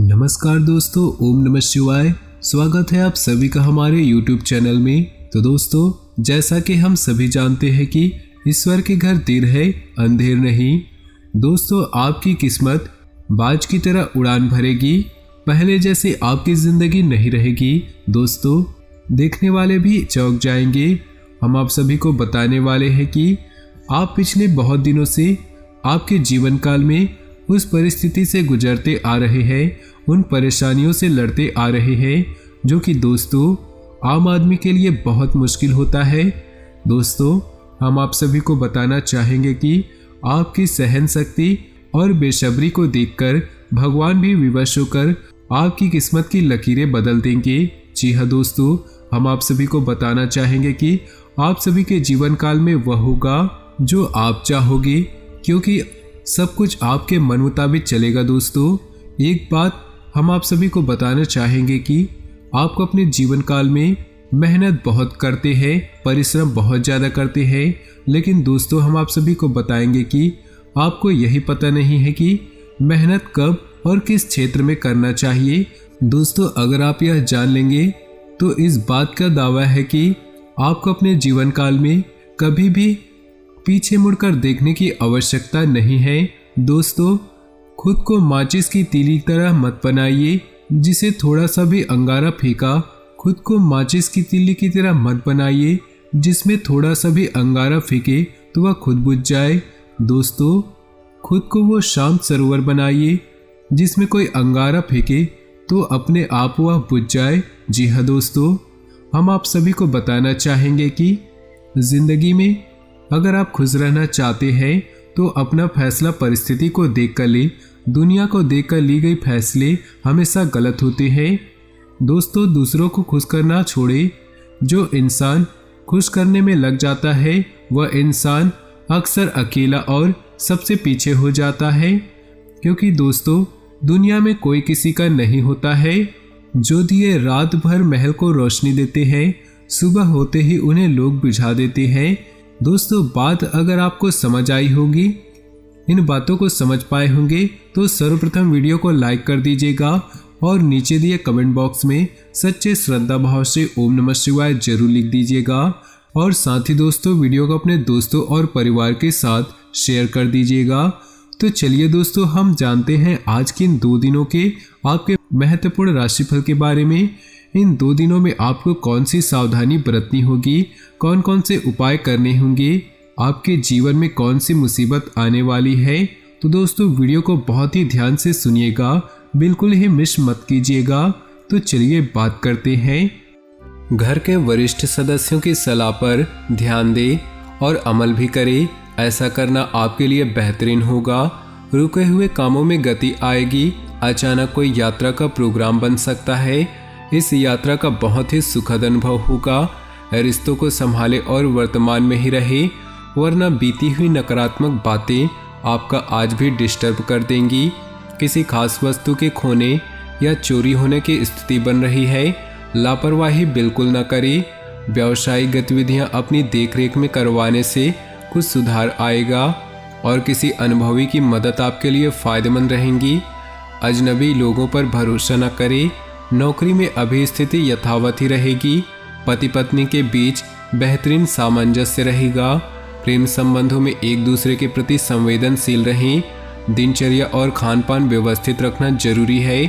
नमस्कार दोस्तों, ओम नमः शिवाय। स्वागत है आप सभी का हमारे YouTube चैनल में। तो दोस्तों, जैसा कि हम सभी जानते हैं कि ईश्वर के घर देर है अंधेर नहीं। दोस्तों, आपकी किस्मत बाज की तरह उड़ान भरेगी। पहले जैसे आपकी ज़िंदगी नहीं रहेगी। दोस्तों, देखने वाले भी चौंक जाएंगे। हम आप सभी को बताने वाले हैं कि आप पिछले बहुत दिनों से आपके जीवन काल में उस परिस्थिति से गुजरते आ रहे हैं, उन परेशानियों से लड़ते आ रहे हैं जो कि दोस्तों आम आदमी के लिए बहुत मुश्किल होता है। दोस्तों, हम आप सभी को बताना चाहेंगे कि आपकी सहन शक्ति और बेसब्री को देखकर भगवान भी विवश होकर आपकी किस्मत की लकीरें बदल देंगे। जी हाँ दोस्तों, हम आप सभी को बताना चाहेंगे कि आप सभी के जीवन काल में वह होगा जो आप चाहोगे, क्योंकि सब कुछ आपके मन मुताबिक चलेगा। दोस्तों, एक बात हम आप सभी को बताना चाहेंगे कि आप अपने जीवन काल में मेहनत बहुत करते हैं, परिश्रम बहुत ज़्यादा करते हैं, लेकिन दोस्तों हम आप सभी को बताएंगे कि आपको यही पता नहीं है कि मेहनत कब और किस क्षेत्र में करना चाहिए। दोस्तों, अगर आप यह जान लेंगे तो इस बात का दावा है कि आपको अपने जीवन काल में कभी भी पीछे मुड़कर देखने की आवश्यकता नहीं है। दोस्तों, खुद को माचिस की तीली तरह मत बनाइए जिसे थोड़ा सा भी अंगारा फेंका। खुद को माचिस की तीली की तरह मत बनाइए जिसमें थोड़ा सा भी अंगारा फेंके तो वह खुद बुझ जाए। दोस्तों, खुद को वो शांत सरोवर बनाइए जिसमें कोई अंगारा फेंके तो अपने आप वह बुझ जाए। जी हाँ दोस्तों, हम आप सभी को बताना चाहेंगे कि जिंदगी में अगर आप खुश रहना चाहते हैं तो अपना फैसला परिस्थिति को देख कर ले। दुनिया को देखकर ली गई फैसले हमेशा गलत होते हैं। दोस्तों, दूसरों को खुश करना छोड़े। जो इंसान खुश करने में लग जाता है वह इंसान अक्सर अकेला और सबसे पीछे हो जाता है, क्योंकि दोस्तों दुनिया में कोई किसी का नहीं होता है। जो दिए रात भर महल को रोशनी देते हैं, सुबह होते ही उन्हें लोग बुझा देते हैं। दोस्तों, बात अगर आपको समझ आई होगी, इन बातों को समझ पाए होंगे तो सर्वप्रथम वीडियो को लाइक कर दीजिएगा और नीचे दिए कमेंट बॉक्स में सच्चे श्रद्धा भाव से ओम नमः शिवाय जरूर लिख दीजिएगा। और साथ ही दोस्तों, वीडियो को अपने दोस्तों और परिवार के साथ शेयर कर दीजिएगा। तो चलिए दोस्तों, हम जानते हैं आज के इन 2 दिनों के आपके महत्वपूर्ण राशिफल के बारे में। इन 2 दिनों में आपको कौन सी सावधानी बरतनी होगी, कौन कौन से उपाय करने होंगे, आपके जीवन में कौन सी मुसीबत आने वाली है। तो दोस्तों, वीडियो को बहुत ही ध्यान से सुनिएगा, बिल्कुल ही मिस मत कीजिएगा। तो चलिए बात करते हैं। घर के वरिष्ठ सदस्यों की सलाह पर ध्यान दें और अमल भी करें। ऐसा करना आपके लिए बेहतरीन होगा। रुके हुए कामों में गति आएगी। अचानक कोई यात्रा का प्रोग्राम बन सकता है। इस यात्रा का बहुत ही सुखद अनुभव होगा। रिश्तों को संभाले और वर्तमान में ही रहे, वरना बीती हुई नकारात्मक बातें आपका आज भी डिस्टर्ब कर देंगी। किसी खास वस्तु के खोने या चोरी होने की स्थिति बन रही है। लापरवाही बिल्कुल न करें। व्यावसायिक गतिविधियां अपनी देखरेख में करवाने से कुछ सुधार आएगा और किसी अनुभवी की मदद आपके लिए फायदेमंद रहेंगी। अजनबी लोगों पर भरोसा न करें। नौकरी में अभी स्थिति यथावत ही रहेगी। पति पत्नी के बीच बेहतरीन सामंजस्य रहेगा। प्रेम संबंधों में एक दूसरे के प्रति संवेदनशील रहें। दिनचर्या और खान पान व्यवस्थित रखना जरूरी है।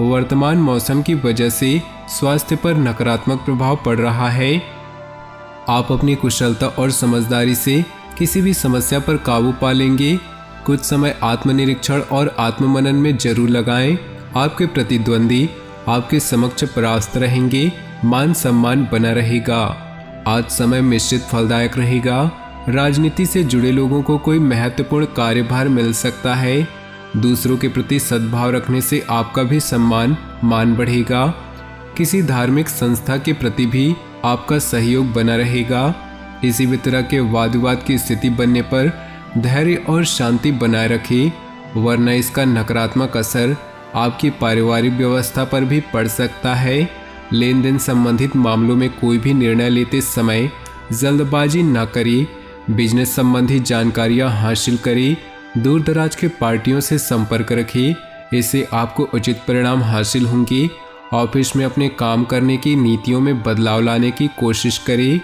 वर्तमान मौसम की वजह से स्वास्थ्य पर नकारात्मक प्रभाव पड़ रहा है। आप अपनी कुशलता और समझदारी से किसी भी समस्या पर काबू पा लेंगे। कुछ समय आत्मनिरीक्षण और आत्ममनन में जरूर लगाएं। आपके प्रतिद्वंदी आपके समक्ष परास्त रहेंगे। मान सम्मान बना रहेगा। आज समय मिश्रित फलदायक रहेगा। राजनीति से जुड़े लोगों को कोई महत्वपूर्ण कार्यभार मिल सकता है। दूसरों के प्रति सद्भाव रखने से आपका भी सम्मान मान बढ़ेगा। किसी धार्मिक संस्था के प्रति भी आपका सहयोग बना रहेगा। किसी भी तरह के वाद विवाद की स्थिति बनने पर धैर्य और शांति बनाए रखें, वरना इसका नकारात्मक असर आपकी पारिवारिक व्यवस्था पर भी पड़ सकता है। लेन देन संबंधित मामलों में कोई भी निर्णय लेते समय जल्दबाजी न करें। बिजनेस संबंधी जानकारियां हासिल करें। दूर दराज के पार्टियों से संपर्क रखें। इससे आपको उचित परिणाम हासिल होंगे। ऑफिस में अपने काम करने की नीतियों में बदलाव लाने की कोशिश करें।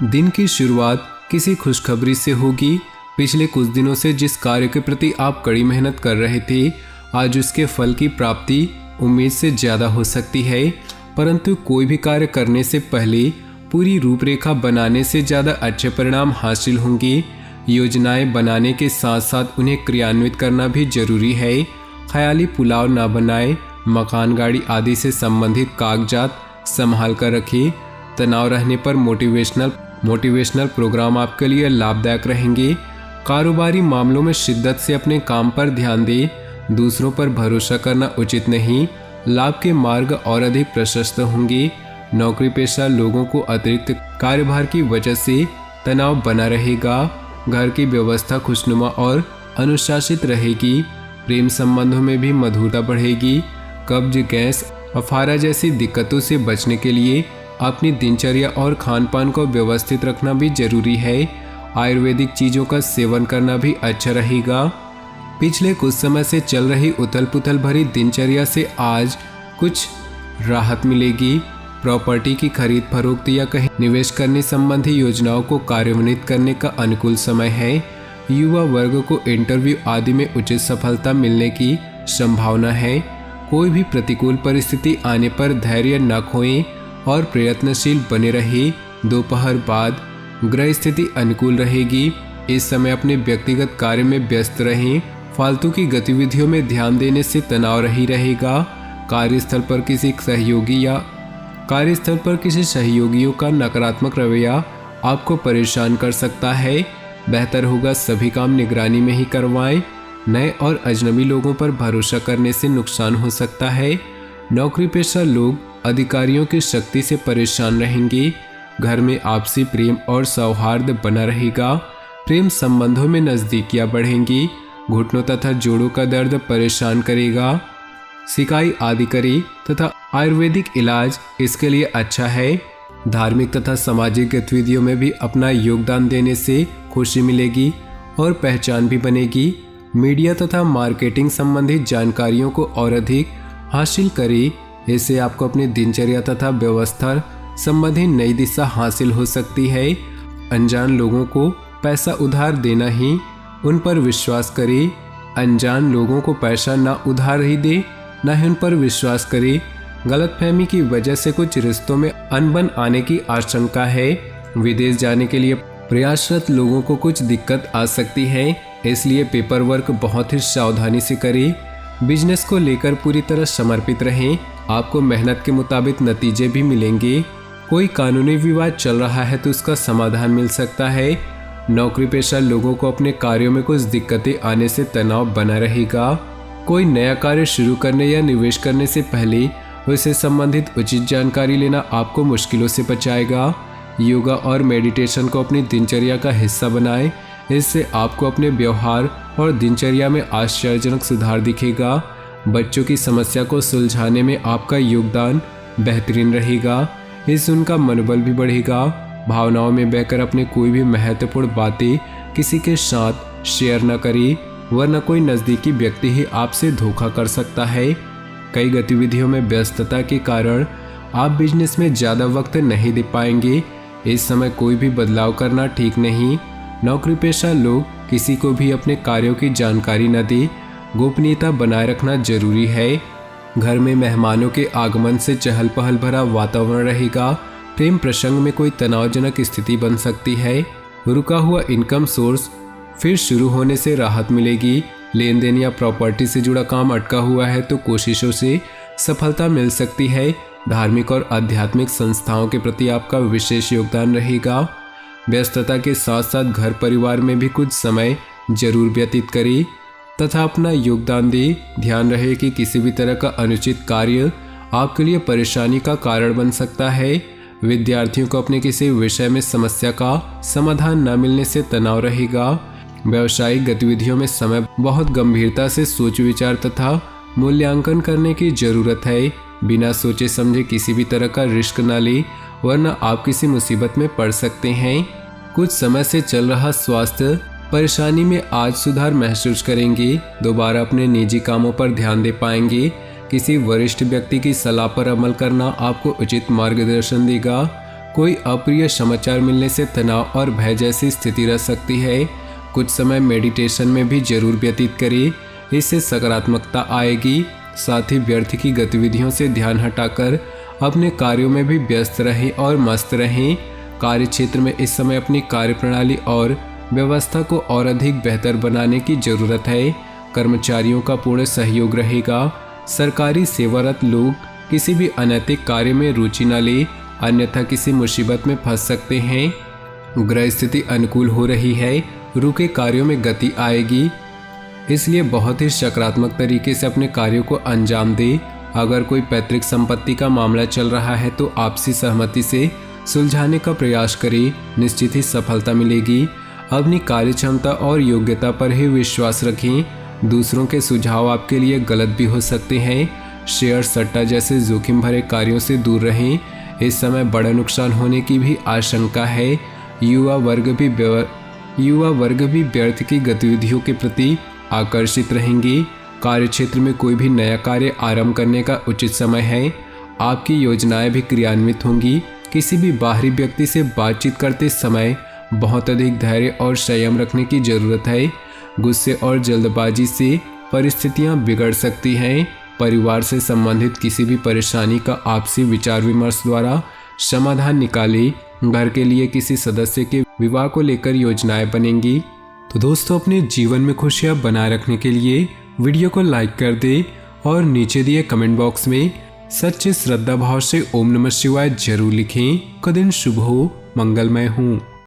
दिन की शुरुआत किसी खुशखबरी से होगी। पिछले कुछ दिनों से जिस कार्य के प्रति आप कड़ी मेहनत कर रहे थे, आज उसके फल की प्राप्ति उम्मीद से ज़्यादा हो सकती है। परंतु कोई भी कार्य करने से पहले पूरी रूपरेखा बनाने से ज़्यादा अच्छे परिणाम हासिल होंगे। योजनाएं बनाने के साथ साथ उन्हें क्रियान्वित करना भी जरूरी है। ख्याली पुलाव ना बनाएं। मकान, गाड़ी आदि से संबंधित कागजात संभाल कर रखें। तनाव रहने पर मोटिवेशनल प्रोग्राम आपके लिए लाभदायक रहेंगे। कारोबारी मामलों में शिद्दत से अपने काम पर ध्यान दें। दूसरों पर भरोसा करना उचित नहीं। लाभ के मार्ग और अधिक प्रशस्त होंगे। नौकरी पेशा लोगों को अतिरिक्त कार्यभार की वजह से तनाव बना रहेगा। घर की व्यवस्था खुशनुमा और अनुशासित रहेगी। प्रेम संबंधों में भी मधुरता बढ़ेगी। कब्ज, गैस, अफारा जैसी दिक्कतों से बचने के लिए अपनी दिनचर्या और खान पान को व्यवस्थित रखना भी जरूरी है। आयुर्वेदिक चीज़ों का सेवन करना भी अच्छा रहेगा। पिछले कुछ समय से चल रही उथल पुथल भरी दिनचर्या से आज कुछ राहत मिलेगी। प्रॉपर्टी की खरीद फरोख्त या कहीं निवेश करने संबंधी योजनाओं को कार्यान्वित करने का अनुकूल समय है। युवा वर्ग को इंटरव्यू आदि में उचित सफलता मिलने की संभावना है। कोई भी प्रतिकूल परिस्थिति आने पर धैर्य न खोएं और प्रयत्नशील बने रहे। दोपहर बाद ग्रह स्थिति अनुकूल रहेगी। इस समय अपने व्यक्तिगत कार्य में व्यस्त रहें। फालतू की गतिविधियों में ध्यान देने से तनाव ही रहेगा। कार्यस्थल पर किसी सहयोगियों का नकारात्मक रवैया आपको परेशान कर सकता है। बेहतर होगा सभी काम निगरानी में ही करवाएं। नए और अजनबी लोगों पर भरोसा करने से नुकसान हो सकता है। नौकरी पेशा लोग अधिकारियों की शक्ति से परेशान रहेंगे। घर में आपसी प्रेम और सौहार्द बना रहेगा। प्रेम संबंधों में नजदीकियां बढ़ेंगी। घुटनों तथा जोड़ों का दर्द परेशान करेगा। सिकाई आदि करें तथा आयुर्वेदिक इलाज इसके लिए अच्छा है। धार्मिक तथा सामाजिक गतिविधियों में भी अपना योगदान देने से खुशी मिलेगी और पहचान भी बनेगी। मीडिया तथा मार्केटिंग संबंधित जानकारियों को और अधिक हासिल करें। इससे आपको अपनी दिनचर्या तथा व्यवस्था संबंधी नई दिशा हासिल हो सकती है। अनजान लोगों को पैसा उधार देना ही उन पर विश्वास करें। अनजान लोगों को पैसा ना उधार ही दे, ना ही उन पर विश्वास करें। गलतफहमी की वजह से कुछ रिश्तों में अनबन आने की आशंका है। विदेश जाने के लिए प्रयासरत लोगों को कुछ दिक्कत आ सकती है, इसलिए पेपर वर्क बहुत ही सावधानी से करें। बिजनेस को लेकर पूरी तरह समर्पित रहें। आपको मेहनत के मुताबिक नतीजे भी मिलेंगे। कोई कानूनी विवाद चल रहा है तो उसका समाधान मिल सकता है। नौकरी पेशा लोगों को अपने कार्यों में कुछ दिक्कतें आने से तनाव बना रहेगा। कोई नया कार्य शुरू करने या निवेश करने से पहले उससे संबंधित उचित जानकारी लेना आपको मुश्किलों से बचाएगा। योगा और मेडिटेशन को अपनी दिनचर्या का हिस्सा बनाएं। इससे आपको अपने व्यवहार और दिनचर्या में आश्चर्यजनक सुधार दिखेगा। बच्चों की समस्या को सुलझाने में आपका योगदान बेहतरीन रहेगा। इससे उनका मनोबल भी बढ़ेगा। भावनाओं में बहकर अपने कोई भी महत्वपूर्ण बातें किसी के साथ शेयर न करें, वरना कोई नज़दीकी व्यक्ति ही आपसे धोखा कर सकता है। कई गतिविधियों में व्यस्तता के कारण आप बिजनेस में ज़्यादा वक्त नहीं दे पाएंगे। इस समय कोई भी बदलाव करना ठीक नहीं। नौकरी पेशा लोग किसी को भी अपने कार्यों की जानकारी न दें। गोपनीयता बनाए रखना जरूरी है। घर में मेहमानों के आगमन से चहल पहल भरा वातावरण रहेगा। प्रेम प्रसंग में कोई तनावजनक स्थिति बन सकती है। रुका हुआ इनकम सोर्स फिर शुरू होने से राहत मिलेगी। लेन देन या प्रॉपर्टी से जुड़ा काम अटका हुआ है तो कोशिशों से सफलता मिल सकती है। धार्मिक और आध्यात्मिक संस्थाओं के प्रति आपका विशेष योगदान रहेगा। व्यस्तता के साथ साथ घर परिवार में भी कुछ समय जरूर व्यतीत करें तथा अपना योगदान दें। ध्यान रहे कि किसी भी तरह का अनुचित कार्य आपके लिए परेशानी का कारण बन सकता है। विद्यार्थियों को अपने किसी विषय में समस्या का समाधान न मिलने से तनाव रहेगा। व्यावसायिक गतिविधियों में समय बहुत गंभीरता से सोच विचार तथा मूल्यांकन करने की जरूरत है। बिना सोचे समझे किसी भी तरह का रिस्क न ले, वरना आप किसी मुसीबत में पड़ सकते हैं। कुछ समय से चल रहा स्वास्थ्य परेशानी में आज सुधार महसूस करेंगे। दोबारा अपने निजी कामों पर ध्यान दे पाएंगे। किसी वरिष्ठ व्यक्ति की सलाह पर अमल करना आपको उचित मार्गदर्शन देगा। कोई अप्रिय समाचार मिलने से तनाव और भय जैसी स्थिति रह सकती है। कुछ समय मेडिटेशन में भी जरूर व्यतीत करें, इससे सकारात्मकता आएगी। साथ ही व्यर्थ की गतिविधियों से ध्यान हटाकर अपने कार्यों में भी व्यस्त रहें और मस्त रहें। कार्य क्षेत्र में इस समय अपनी कार्यप्रणाली और व्यवस्था को और अधिक बेहतर बनाने की जरूरत है। कर्मचारियों का पूर्ण सहयोग रहेगा। सरकारी सेवारत लोग किसी भी अनैतिक कार्य में रुचि न ले, अन्यथा किसी मुसीबत में फंस सकते हैं। ग्रह स्थिति अनुकूल हो रही है, रुके कार्यों में गति आएगी, इसलिए बहुत ही सकारात्मक तरीके से अपने कार्यों को अंजाम दे। अगर कोई पैतृक संपत्ति का मामला चल रहा है तो आपसी सहमति से सुलझाने का प्रयास करें, निश्चित ही सफलता मिलेगी। अपनी कार्य क्षमता और योग्यता पर ही विश्वास रखें। दूसरों के सुझाव आपके लिए गलत भी हो सकते हैं। शेयर सट्टा जैसे जोखिम भरे कार्यों से दूर रहें, इस समय बड़ा नुकसान होने की भी आशंका है। युवा वर्ग भी व्यर्थ की गतिविधियों के प्रति आकर्षित रहेंगे। कार्य क्षेत्र में कोई भी नया कार्य आरंभ करने का उचित समय है। आपकी योजनाएं भी क्रियान्वित होंगी। किसी भी बाहरी व्यक्ति से बातचीत करते समय बहुत अधिक धैर्य और संयम रखने की जरूरत है। गुस्से और जल्दबाजी से परिस्थितियां बिगड़ सकती हैं। परिवार से संबंधित किसी भी परेशानी का आपसी विचार विमर्श द्वारा समाधान निकालें। घर के लिए किसी सदस्य के विवाह को लेकर योजनाएं बनेंगी। तो दोस्तों, अपने जीवन में खुशियां बनाए रखने के लिए वीडियो को लाइक कर दें और नीचे दिए कमेंट बॉक्स में सच्चे श्रद्धा भाव से ओम नमः शिवाय जरूर लिखें। का दिन शुभ हो, मंगलमय हो।